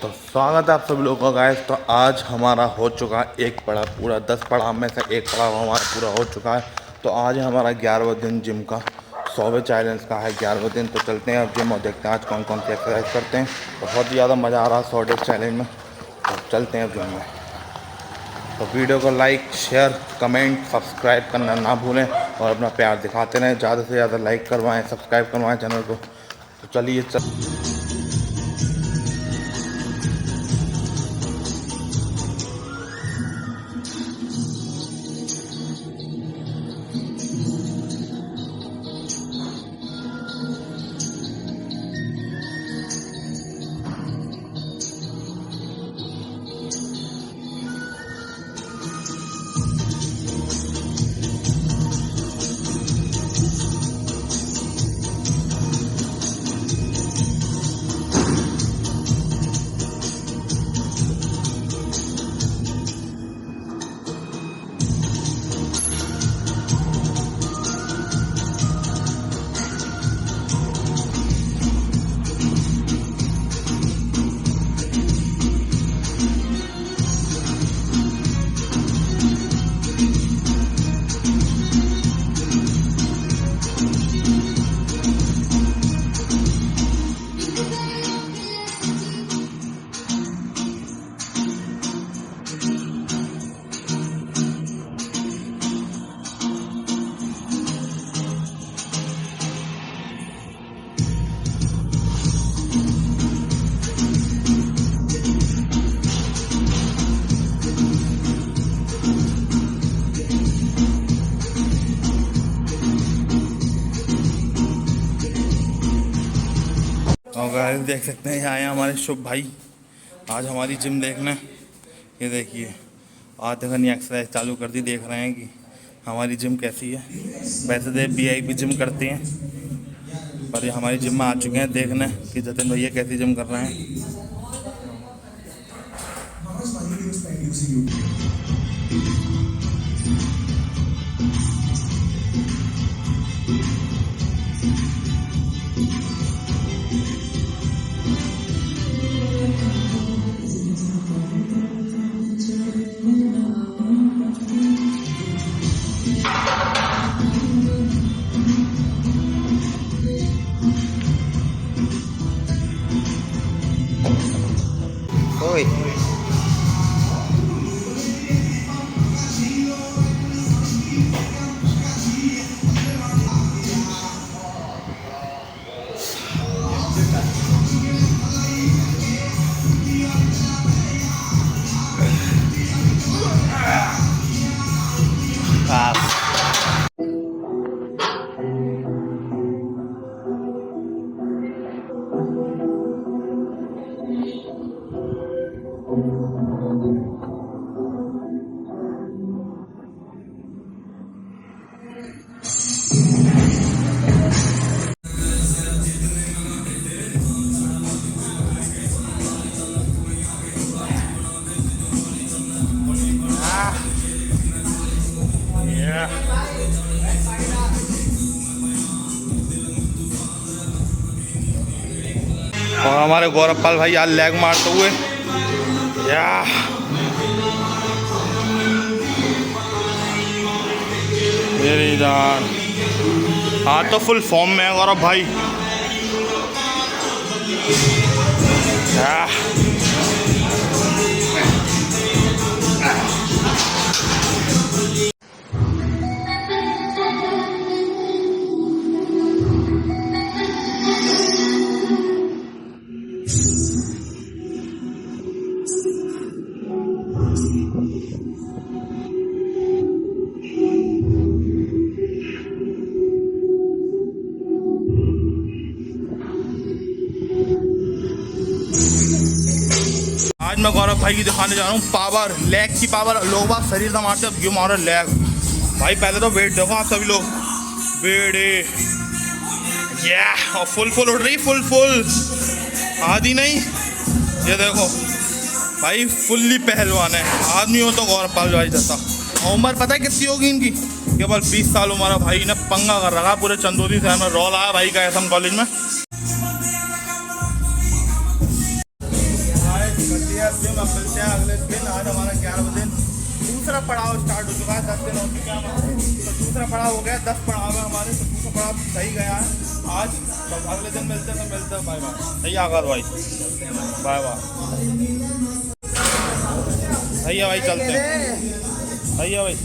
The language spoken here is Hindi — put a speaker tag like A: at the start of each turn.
A: तो स्वागत है आप सभी लोगों का गाइस। तो आज हमारा हो चुका है एक पड़ाव, पूरा 10 पड़ाव में से एक पड़ाव हमारा पूरा हो चुका है। तो आज हमारा 11वां दिन जिम का 100वें चैलेंज का है 11वां दिन। तो चलते हैं अब जिम और देखते हैं आज कौन कौन सी एक्सरसाइज करते हैं। बहुत ही ज़्यादा मज़ा आ रहा है 100 डेज चैलेंज में। तो चलते हैं अब जिम में। तो वीडियो को लाइक शेयर कमेंट सब्सक्राइब करना ना भूलें और अपना प्यार दिखाते रहें। ज़्यादा से ज़्यादा लाइक करवाएँ, सब्सक्राइब करवाएँ चैनल को। तो चलिए और गाइस देख सकते हैं यहाँ आए हमारे शुभ भाई आज हमारी जिम देखना। ये देखिए आज तक नहीं एक्सरसाइज चालू कर दी। देख रहे हैं कि हमारी जिम कैसी है। वैसे तो VIP जिम करते हैं पर ये हमारी जिम में आ चुके हैं देखने कि जतिन भैया कैसी जिम कर रहे हैं। Oi. और हमारे गौरव पाल भाई आज लेग मारते हुए या मेरी जान आज तो फुल फॉर्म में है गौरव भाई। आज मैं गौरव भाई की दिखाने जा रहा हूँ पावर, लेग की पावर। लोग बात शरीर से मारते अब क्यों मारो लेग भाई। पहले तो वेट देखो आप सभी लोग, वेट और फुल उठ रही, फुल आधी नहीं। ये देखो भाई फुल्ली पहलवान है आदमी हो तो गौरव पाल भाई जैसा। उम्र पता है कितनी होगी इनकी? केवल 20 साल उम्र है। भाई ने पंगा कर रखा पूरे चंदौली शहर में। रोल आया भाई का SM कॉलेज में। है फिर अब मिलते हैं अगले दिन। आज हमारा 11 दिन दूसरा पड़ाव स्टार्ट हो चुका है। 10 दिन हो चुके हैं हमारे, तो दूसरा पड़ाव हो गया। 10 पड़ाव है हमारे, तो दूसरा पड़ाव सही गया है आज। तो अगले दिन मिलते हैं, तो मिलते हैं। Bye bye. सही आगाज भाई, बाय बाय। सही है भाई, चलते हैं। सही है भाई।